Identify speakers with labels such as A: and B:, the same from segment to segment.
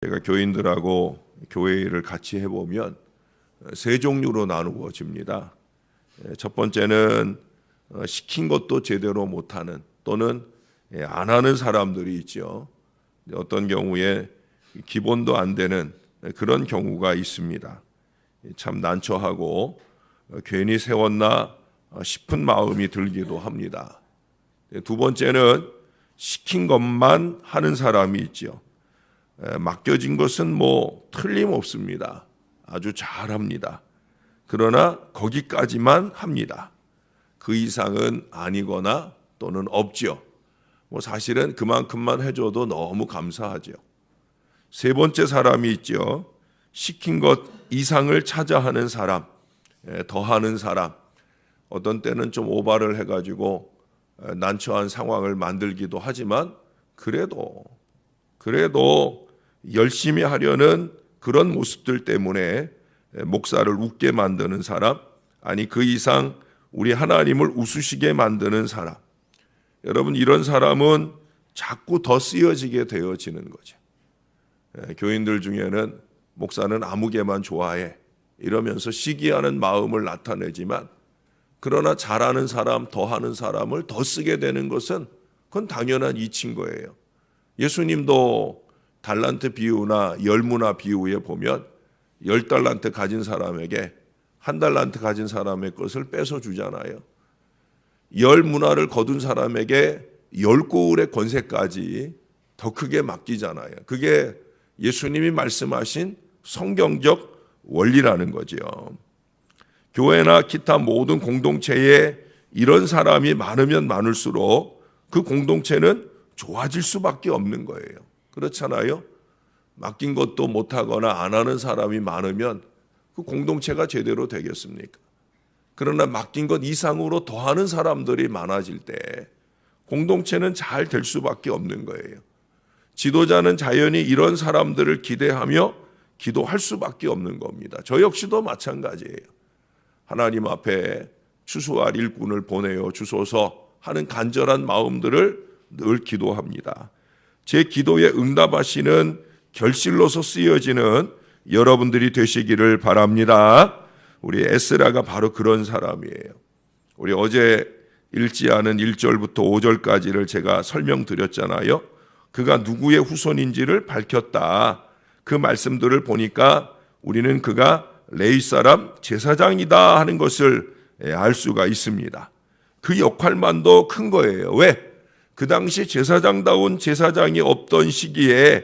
A: 제가 교인들하고 교회 일을 같이 해보면 세 종류로 나누어집니다. 첫 번째는 시킨 것도 제대로 못하는 또는 안 하는 사람들이 있죠. 어떤 경우에 기본도 안 되는 그런 경우가 있습니다. 참 난처하고 괜히 세웠나 싶은 마음이 들기도 합니다. 두 번째는 시킨 것만 하는 사람이 있죠. 맡겨진 것은 틀림없습니다. 아주 잘합니다. 그러나 거기까지만 합니다. 그 이상은 아니거나 또는 없죠. 사실은 그만큼만 해줘도 너무 감사하죠. 세 번째 사람이 있죠. 시킨 것 이상을 찾아 하는 사람, 더하는 사람. 어떤 때는 좀 오바를 해가지고 난처한 상황을 만들기도 하지만 그래도 열심히 하려는 그런 모습들 때문에 목사를 웃게 만드는 사람, 아니 그 이상 우리 하나님을 웃으시게 만드는 사람. 여러분, 이런 사람은 자꾸 더 쓰여지게 되어지는 거죠. 교인들 중에는 목사는 아무개만 좋아해 이러면서 시기하는 마음을 나타내지만, 그러나 잘하는 사람, 더하는 사람을 더 쓰게 되는 것은 그건 당연한 이치인 거예요. 예수님도 달란트 비유나 열무나 비유에 보면 10달란트 가진 사람에게 1달란트 가진 사람의 것을 뺏어 주잖아요. 10문화를 거둔 사람에게 10고울의 권세까지 더 크게 맡기잖아요. 그게 예수님이 말씀하신 성경적 원리라는 거죠. 교회나 기타 모든 공동체에 이런 사람이 많으면 많을수록 그 공동체는 좋아질 수밖에 없는 거예요. 그렇잖아요. 맡긴 것도 못하거나 안 하는 사람이 많으면 그 공동체가 제대로 되겠습니까? 그러나 맡긴 것 이상으로 더하는 사람들이 많아질 때 공동체는 잘 될 수밖에 없는 거예요. 지도자는 자연히 이런 사람들을 기대하며 기도할 수밖에 없는 겁니다. 저 역시도 마찬가지예요. 하나님 앞에 추수할 일꾼을 보내어 주소서 하는 간절한 마음들을 늘 기도합니다. 제 기도에 응답하시는 결실로서 쓰여지는 여러분들이 되시기를 바랍니다. 우리 에스라가 바로 그런 사람이에요. 우리 어제 읽지 않은 1절부터 5절까지를 제가 설명드렸잖아요. 그가 누구의 후손인지를 밝혔다. 그 말씀들을 보니까 우리는 그가 레위 사람 제사장이다 하는 것을 알 수가 있습니다. 그 역할만도 큰 거예요. 왜? 그 당시 제사장다운 제사장이 없던 시기에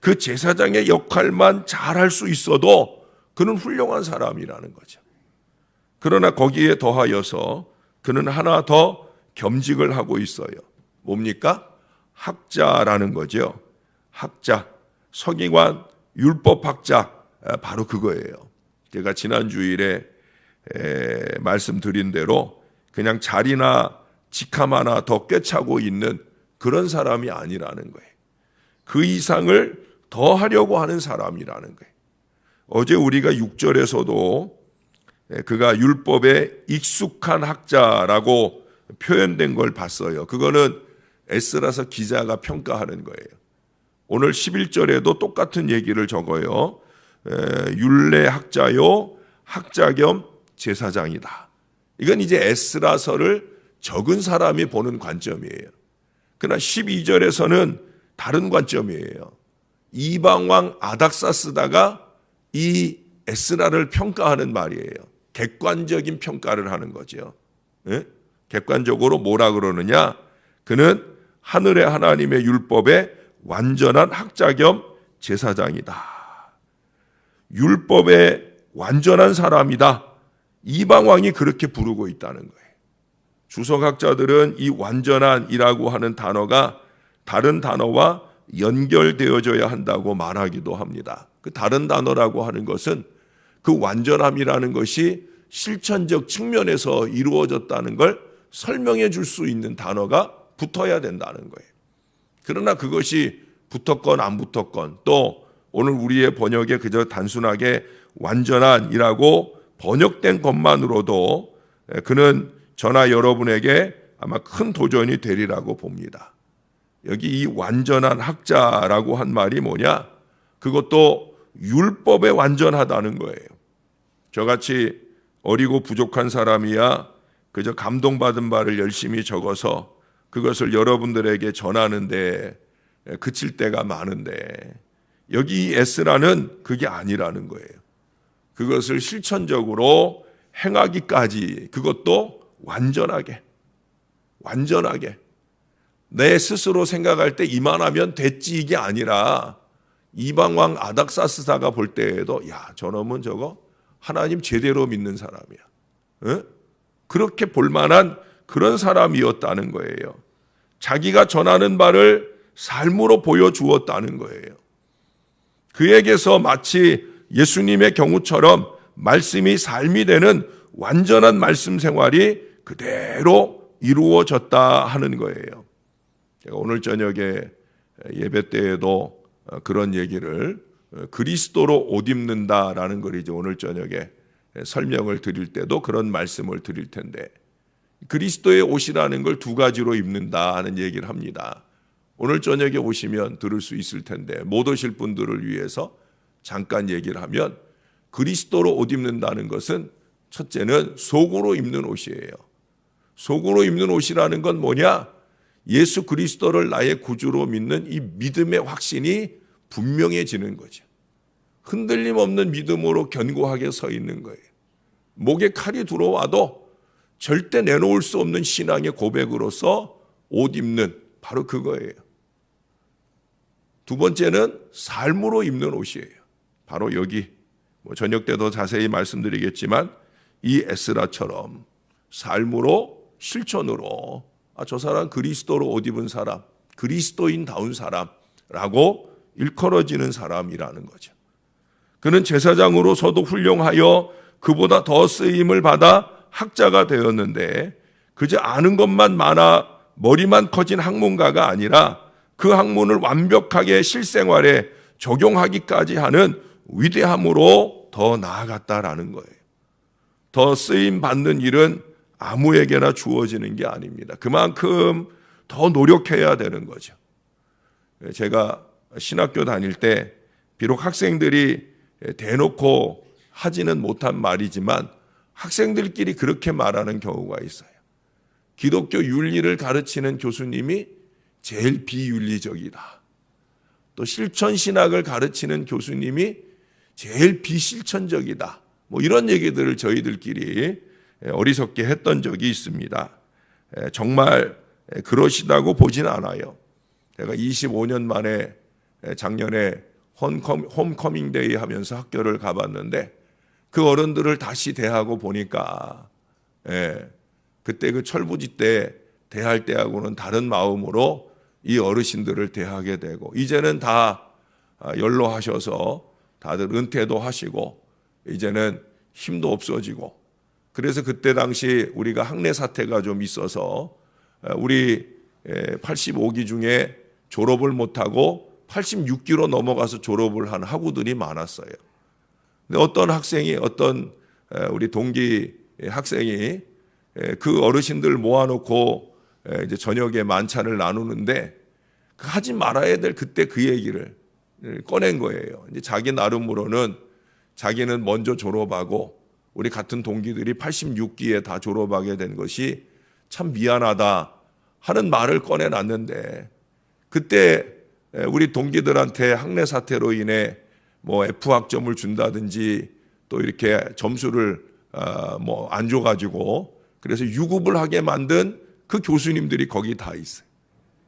A: 그 제사장의 역할만 잘할 수 있어도 그는 훌륭한 사람이라는 거죠. 그러나 거기에 더하여서 그는 하나 더 겸직을 하고 있어요. 뭡니까? 학자라는 거죠. 학자, 서기관, 율법학자, 바로 그거예요. 제가 지난 주일에 말씀드린 대로 그냥 자리나 직함 하나 더 꿰차고 있는 그런 사람이 아니라는 거예요. 그 이상을 더 하려고 하는 사람이라는 거예요. 어제 우리가 6절에서도 그가 율법에 익숙한 학자라고 표현된 걸 봤어요. 그거는 에스라서 기자가 평가하는 거예요. 오늘 11절에도 똑같은 얘기를 적어요. 율례 학자요, 학자 겸 제사장이다. 이건 이제 에스라서를 적은 사람이 보는 관점이에요. 그러나 12절에서는 다른 관점이에요. 이방왕 아닥사스다가 이 에스라를 평가하는 말이에요. 객관적인 평가를 하는 거죠. 네? 객관적으로 뭐라 그러느냐? 그는 하늘의 하나님의 율법에 완전한 학자 겸 제사장이다. 율법에 완전한 사람이다. 이방왕이 그렇게 부르고 있다는 거예요. 주석학자들은 이 완전한이라고 하는 단어가 다른 단어와 연결되어져야 한다고 말하기도 합니다. 그 다른 단어라고 하는 것은 그 완전함이라는 것이 실천적 측면에서 이루어졌다는 걸 설명해 줄 수 있는 단어가 붙어야 된다는 거예요. 그러나 그것이 붙었건 안 붙었건, 또 오늘 우리의 번역에 그저 단순하게 완전한이라고 번역된 것만으로도 그는 저나 여러분에게 아마 큰 도전이 되리라고 봅니다. 여기 이 완전한 학자라고 한 말이 뭐냐? 그것도 율법에 완전하다는 거예요. 저같이 어리고 부족한 사람이야 그저 감동받은 바를 열심히 적어서 그것을 여러분들에게 전하는데 그칠 때가 많은데, 여기 이 에스라는 그게 아니라는 거예요. 그것을 실천적으로 행하기까지, 그것도 완전하게 내 스스로 생각할 때 이만하면 됐지 이게 아니라 이방왕 아닥사스다가 볼 때에도 야, 저놈은 저거 하나님 제대로 믿는 사람이야, 에? 그렇게 볼만한 그런 사람이었다는 거예요. 자기가 전하는 바를 삶으로 보여주었다는 거예요. 그에게서 마치 예수님의 경우처럼 말씀이 삶이 되는 완전한 말씀 생활이 그대로 이루어졌다 하는 거예요. 제가 오늘 저녁에 예배 때에도 그런 얘기를, 그리스도로 옷 입는다라는 걸 이제 오늘 저녁에 설명을 드릴 때도 그런 말씀을 드릴 텐데, 그리스도의 옷이라는 걸 두 가지로 입는다 하는 얘기를 합니다. 오늘 저녁에 오시면 들을 수 있을 텐데, 못 오실 분들을 위해서 잠깐 얘기를 하면, 그리스도로 옷 입는다는 것은 첫째는 속으로 입는 옷이에요. 속으로 입는 옷이라는 건 뭐냐? 예수 그리스도를 나의 구주로 믿는 이 믿음의 확신이 분명해지는 거죠. 흔들림 없는 믿음으로 견고하게 서 있는 거예요. 목에 칼이 들어와도 절대 내놓을 수 없는 신앙의 고백으로서 옷 입는, 바로 그거예요. 두 번째는 삶으로 입는 옷이에요. 바로 여기 저녁 때 더 자세히 말씀드리겠지만, 이 에스라처럼 삶으로, 실천으로 저 사람 그리스도로 옷 입은 사람, 그리스도인다운 사람라고 일컬어지는 사람이라는 거죠. 그는 제사장으로서도 훌륭하여 그보다 더 쓰임을 받아 학자가 되었는데, 그저 아는 것만 많아 머리만 커진 학문가가 아니라 그 학문을 완벽하게 실생활에 적용하기까지 하는 위대함으로 더 나아갔다라는 거예요. 더 쓰임 받는 일은 아무에게나 주어지는 게 아닙니다. 그만큼 더 노력해야 되는 거죠. 제가 신학교 다닐 때 비록 학생들이 대놓고 하지는 못한 말이지만 학생들끼리 그렇게 말하는 경우가 있어요. 기독교 윤리를 가르치는 교수님이 제일 비윤리적이다. 또 실천신학을 가르치는 교수님이 제일 비실천적이다. 이런 얘기들을 저희들끼리 어리석게 했던 적이 있습니다. 정말 그러시다고 보진 않아요. 제가 25년 만에 작년에 홈커밍 데이 하면서 학교를 가봤는데, 그 어른들을 다시 대하고 보니까 그때 그 철부지 때 대할 때하고는 다른 마음으로 이 어르신들을 대하게 되고, 이제는 다 연로하셔서 다들 은퇴도 하시고 이제는 힘도 없어지고, 그래서 그때 당시 우리가 학내 사태가 좀 있어서 우리 85기 중에 졸업을 못하고 86기로 넘어가서 졸업을 한 학우들이 많았어요. 근데 어떤 학생이, 어떤 우리 동기 학생이 그 어르신들 모아놓고 이제 저녁에 만찬을 나누는데, 하지 말아야 될 그때 그 얘기를 꺼낸 거예요. 이제 자기 나름으로는 자기는 먼저 졸업하고 우리 같은 동기들이 86기에 다 졸업하게 된 것이 참 미안하다 하는 말을 꺼내놨는데, 그때 우리 동기들한테 학내 사태로 인해 F학점을 준다든지 또 이렇게 점수를 안 줘가지고 그래서 유급을 하게 만든 그 교수님들이 거기 다 있어요.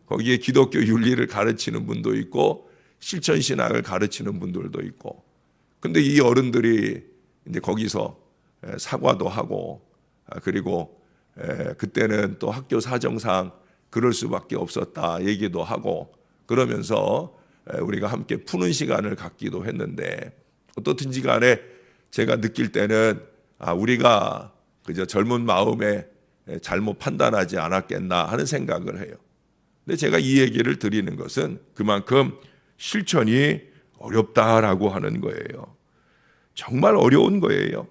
A: 거기에 기독교 윤리를 가르치는 분도 있고 실천신학을 가르치는 분들도 있고, 근데 이 어른들이 이제 거기서 사과도 하고, 그리고 그때는 또 학교 사정상 그럴 수밖에 없었다 얘기도 하고, 그러면서 우리가 함께 푸는 시간을 갖기도 했는데, 어떻든지 간에 제가 느낄 때는 우리가 그저 젊은 마음에 잘못 판단하지 않았겠나 하는 생각을 해요. 근데 제가 이 얘기를 드리는 것은 그만큼 실천이 어렵다라고 하는 거예요. 정말 어려운 거예요.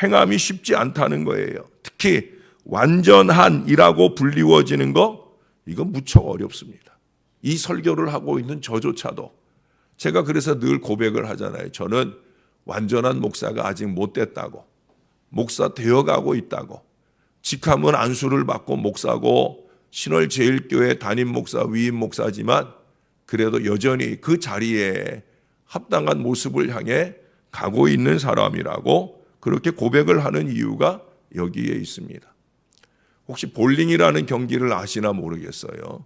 A: 행함이 쉽지 않다는 거예요. 특히 완전한이라고 불리워지는 거, 이건 무척 어렵습니다. 이 설교를 하고 있는 저조차도 제가 그래서 늘 고백을 하잖아요. 저는 완전한 목사가 아직 못 됐다고, 목사 되어가고 있다고, 직함은 안수를 받고 목사고 신월제일교회 담임 목사, 위임 목사지만 그래도 여전히 그 자리에 합당한 모습을 향해 가고 있는 사람이라고 그렇게 고백을 하는 이유가 여기에 있습니다. 혹시 볼링이라는 경기를 아시나 모르겠어요.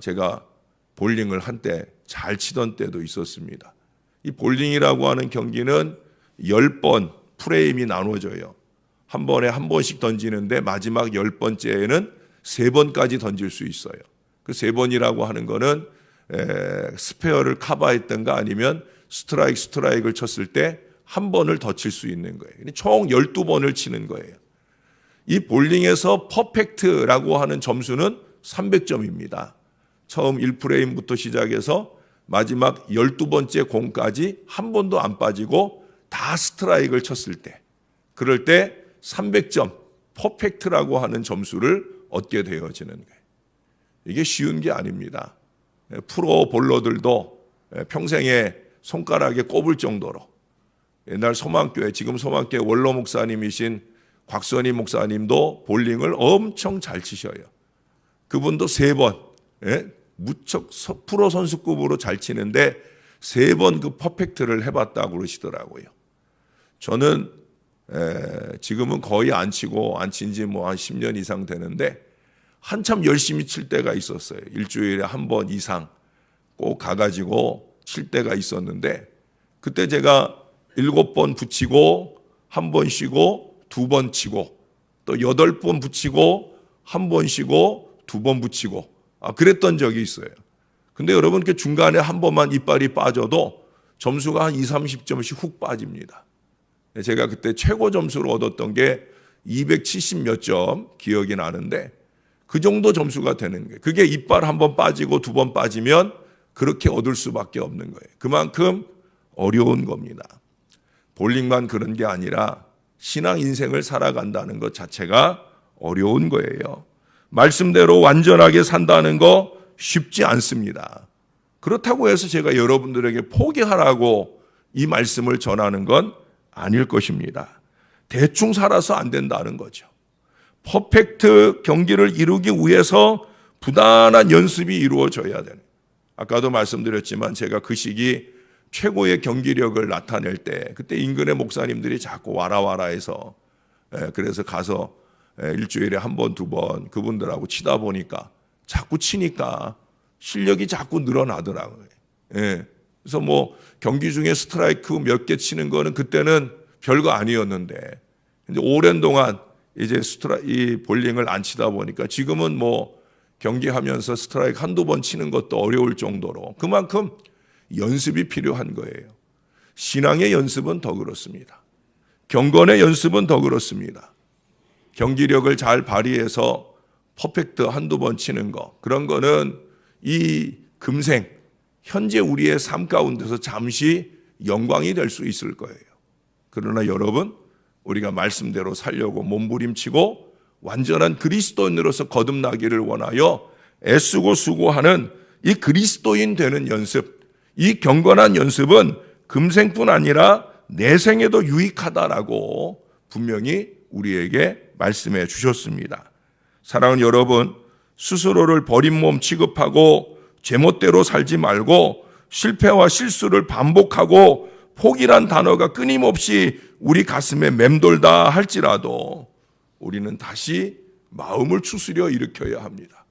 A: 제가 볼링을 한때 잘 치던 때도 있었습니다. 이 볼링이라고 하는 경기는 10번 프레임이 나눠져요. 한 번에 한 번씩 던지는데 마지막 10번째에는 3번까지 던질 수 있어요. 그 3번이라고 하는 거는 스페어를 커버했던가 아니면 스트라이크를 쳤을 때 한 번을 더 칠 수 있는 거예요. 총 12번을 치는 거예요. 이 볼링에서 퍼펙트라고 하는 점수는 300점입니다. 처음 1프레임부터 시작해서 마지막 12번째 공까지 한 번도 안 빠지고 다 스트라이크를 쳤을 때, 그럴 때 300점 퍼펙트라고 하는 점수를 얻게 되어지는 거예요. 이게 쉬운 게 아닙니다. 프로 볼러들도 평생에 손가락에 꼽을 정도로, 옛날 소망교회, 지금 소망교회 원로 목사님이신 곽선희 목사님도 볼링을 엄청 잘 치셔요. 그분도 3번, 무척 프로 선수급으로 잘 치는데 3번 그 퍼펙트를 해봤다고 그러시더라고요. 저는 지금은 거의 안 치고 안 친 지 뭐 한 10년 이상 되는데 한참 열심히 칠 때가 있었어요. 일주일에 한 번 이상 꼭 가가지고 칠 때가 있었는데, 그때 제가 7번 붙이고 한 번 쉬고 2번 치고 또 8번 붙이고 한 번 쉬고 2번 붙이고 그랬던 적이 있어요. 근데 여러분 그 중간에 한 번만 이빨이 빠져도 점수가 한 20-30점씩 훅 빠집니다. 제가 그때 최고 점수를 얻었던 게 270 몇 점 기억이 나는데 그 정도 점수가 되는 거예요. 그게 이빨 한 번 빠지고 2번 빠지면 그렇게 얻을 수밖에 없는 거예요. 그만큼 어려운 겁니다. 볼링만 그런 게 아니라 신앙 인생을 살아간다는 것 자체가 어려운 거예요. 말씀대로 완전하게 산다는 거 쉽지 않습니다. 그렇다고 해서 제가 여러분들에게 포기하라고 이 말씀을 전하는 건 아닐 것입니다. 대충 살아서 안 된다는 거죠. 퍼펙트 경기를 이루기 위해서 부단한 연습이 이루어져야 되는. 아까도 말씀드렸지만 제가 그 시기 최고의 경기력을 나타낼 때 그때 인근의 목사님들이 자꾸 와라 해서 그래서 가서 일주일에 한 번, 2번 그분들하고 치다 보니까 자꾸 치니까 실력이 자꾸 늘어나더라고요. 그래서 뭐 경기 중에 스트라이크 몇 개 치는 거는 그때는 별거 아니었는데 이제 오랜 동안 이제 이 볼링을 안 치다 보니까 지금은 뭐 경기하면서 스트라이크 한두 번 치는 것도 어려울 정도로 그만큼 연습이 필요한 거예요. 신앙의 연습은 더 그렇습니다. 경건의 연습은 더 그렇습니다. 경기력을 잘 발휘해서 퍼펙트 한두 번 치는 거, 그런 거는 이 금생 현재 우리의 삶 가운데서 잠시 영광이 될 수 있을 거예요. 그러나 여러분, 우리가 말씀대로 살려고 몸부림치고 완전한 그리스도인으로서 거듭나기를 원하여 애쓰고 수고하는 이 그리스도인 되는 연습, 이 경건한 연습은 금생뿐 아니라 내생에도 유익하다라고 분명히 우리에게 말씀해 주셨습니다. 사랑하는 여러분, 스스로를 버린 몸 취급하고 제멋대로 살지 말고 실패와 실수를 반복하고 포기란 단어가 끊임없이 우리 가슴에 맴돌다 할지라도 우리는 다시 마음을 추스려 일으켜야 합니다.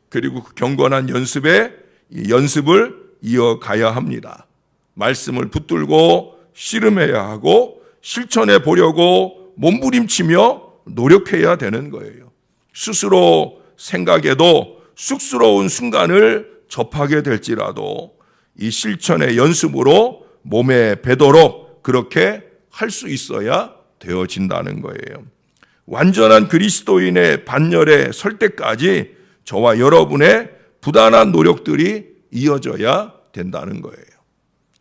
A: 그리고 그 경건한 연습을 이어가야 합니다. 말씀을 붙들고 씨름해야 하고 실천해 보려고 몸부림치며 노력해야 되는 거예요. 스스로 생각해도 쑥스러운 순간을 접하게 될지라도 이 실천의 연습으로 몸에 배도록 그렇게 할 수 있어야 되어진다는 거예요. 완전한 그리스도인의 반열에 설 때까지 저와 여러분의 부단한 노력들이 이어져야 된다는 거예요.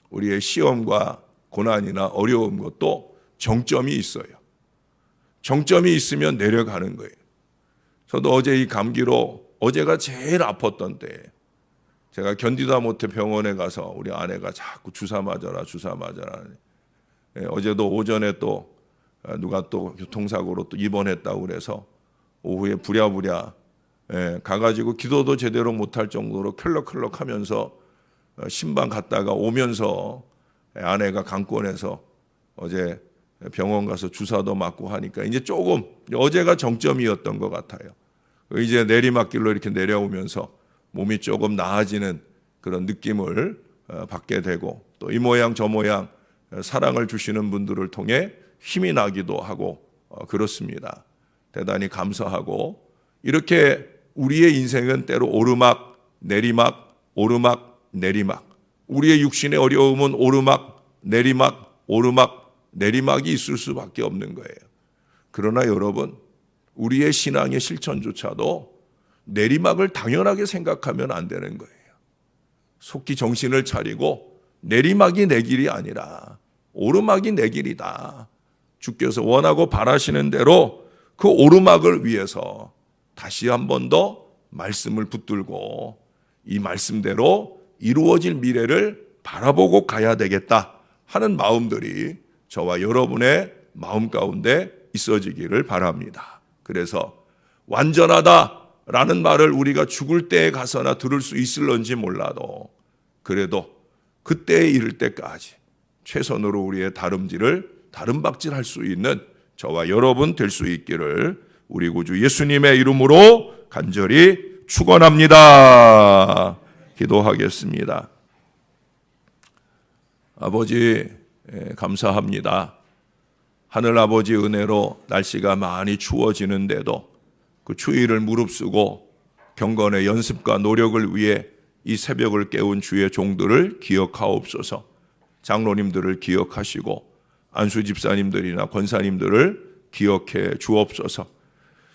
A: 우리의 시험과 고난이나 어려운 것도 정점이 있어요. 정점이 있으면 내려가는 거예요. 저도 어제 이 감기로 어제가 제일 아팠던 때예요. 제가 견디다 못해 병원에 가서 우리 아내가 자꾸 주사 맞아라. 어제도 오전에 또 누가 또 교통사고로 또 입원했다고 그래서 오후에 부랴부랴 가가지고 기도도 제대로 못할 정도로 컬럭컬럭 하면서 신방 갔다가 오면서 아내가 강권해서 어제 병원 가서 주사도 맞고 하니까 이제 조금 어제가 정점이었던 것 같아요. 이제 내리막길로 이렇게 내려오면서 몸이 조금 나아지는 그런 느낌을 받게 되고 또 이 모양 저 모양 사랑을 주시는 분들을 통해 힘이 나기도 하고 그렇습니다. 대단히 감사하고 이렇게 우리의 인생은 때로 오르막 내리막 오르막 내리막 우리의 육신의 어려움은 오르막 내리막 오르막 내리막이 있을 수밖에 없는 거예요. 그러나 여러분 우리의 신앙의 실천조차도 내리막을 당연하게 생각하면 안 되는 거예요. 속히 정신을 차리고 내리막이 내 길이 아니라 오르막이 내 길이다. 주께서 원하고 바라시는 대로 그 오르막을 위해서 다시 한 번 더 말씀을 붙들고 이 말씀대로 이루어질 미래를 바라보고 가야 되겠다 하는 마음들이 저와 여러분의 마음 가운데 있어지기를 바랍니다. 그래서 완전하다라는 말을 우리가 죽을 때에 가서나 들을 수 있을런지 몰라도 그래도 그때에 이를 때까지 최선으로 우리의 다름박질할 수 있는 저와 여러분 될 수 있기를 우리 구주 예수님의 이름으로 간절히 축원합니다. 기도하겠습니다. 아버지 감사합니다. 하늘 아버지 은혜로 날씨가 많이 추워지는데도 그 추위를 무릅쓰고 경건의 연습과 노력을 위해 이 새벽을 깨운 주의 종들을 기억하옵소서. 장로님들을 기억하시고 안수 집사님들이나 권사님들을 기억해 주옵소서.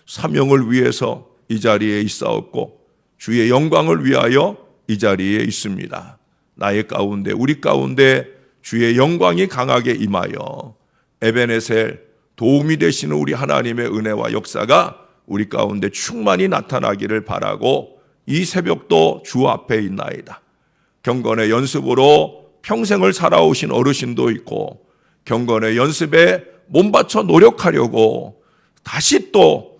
A: 사명을 위해서 이 자리에 있사옵고 주의 영광을 위하여 이 자리에 있습니다. 나의 가운데 우리 가운데 주의 영광이 강하게 임하여 에베네셀 도움이 되시는 우리 하나님의 은혜와 역사가 우리 가운데 충만히 나타나기를 바라고 이 새벽도 주 앞에 있나이다. 경건의 연습으로 평생을 살아오신 어르신도 있고 경건의 연습에 몸바쳐 노력하려고 다시 또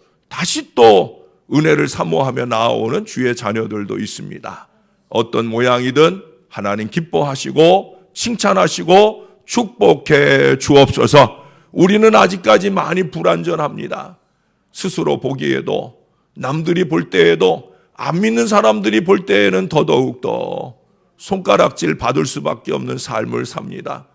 A: 은혜를 사모하며 나아오는 주의 자녀들도 있습니다. 어떤 모양이든 하나님 기뻐하시고 칭찬하시고 축복해 주옵소서. 우리는 아직까지 많이 불완전합니다. 스스로 보기에도 남들이 볼 때에도 안 믿는 사람들이 볼 때에는 더더욱더 손가락질 받을 수밖에 없는 삶을 삽니다.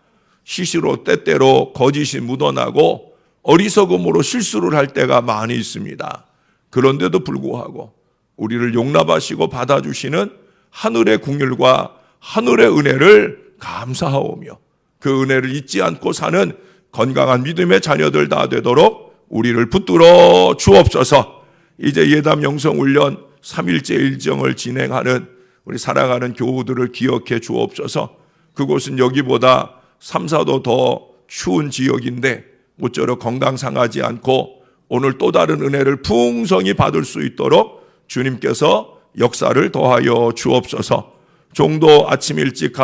A: 시시로 때때로 거짓이 묻어나고 어리석음으로 실수를 할 때가 많이 있습니다. 그런데도 불구하고 우리를 용납하시고 받아주시는 하늘의 긍휼과 하늘의 은혜를 감사하오며 그 은혜를 잊지 않고 사는 건강한 믿음의 자녀들 다 되도록 우리를 붙들어 주옵소서. 이제 예담 영성훈련 3일째 일정을 진행하는 우리 사랑하는 교우들을 기억해 주옵소서. 그곳은 여기보다 3, 4도 더 추운 지역인데 모쪼록 건강 상하지 않고 오늘 또 다른 은혜를 풍성히 받을 수 있도록 주님께서 역사를 더하여 주옵소서. 종도 아침 일찍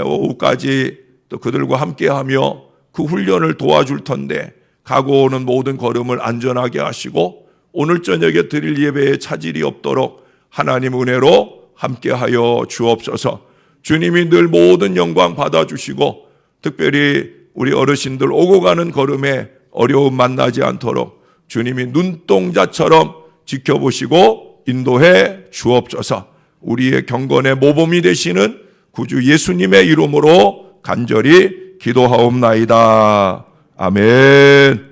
A: 오후까지 또 그들과 함께하며 그 훈련을 도와줄 텐데 가고 오는 모든 걸음을 안전하게 하시고 오늘 저녁에 드릴 예배에 차질이 없도록 하나님 은혜로 함께하여 주옵소서. 주님이 늘 모든 영광 받아주시고 특별히 우리 어르신들 오고 가는 걸음에 어려움 만나지 않도록 주님이 눈동자처럼 지켜보시고 인도해 주옵소서. 우리의 경건의 모범이 되시는 구주 예수님의 이름으로 간절히 기도하옵나이다. 아멘.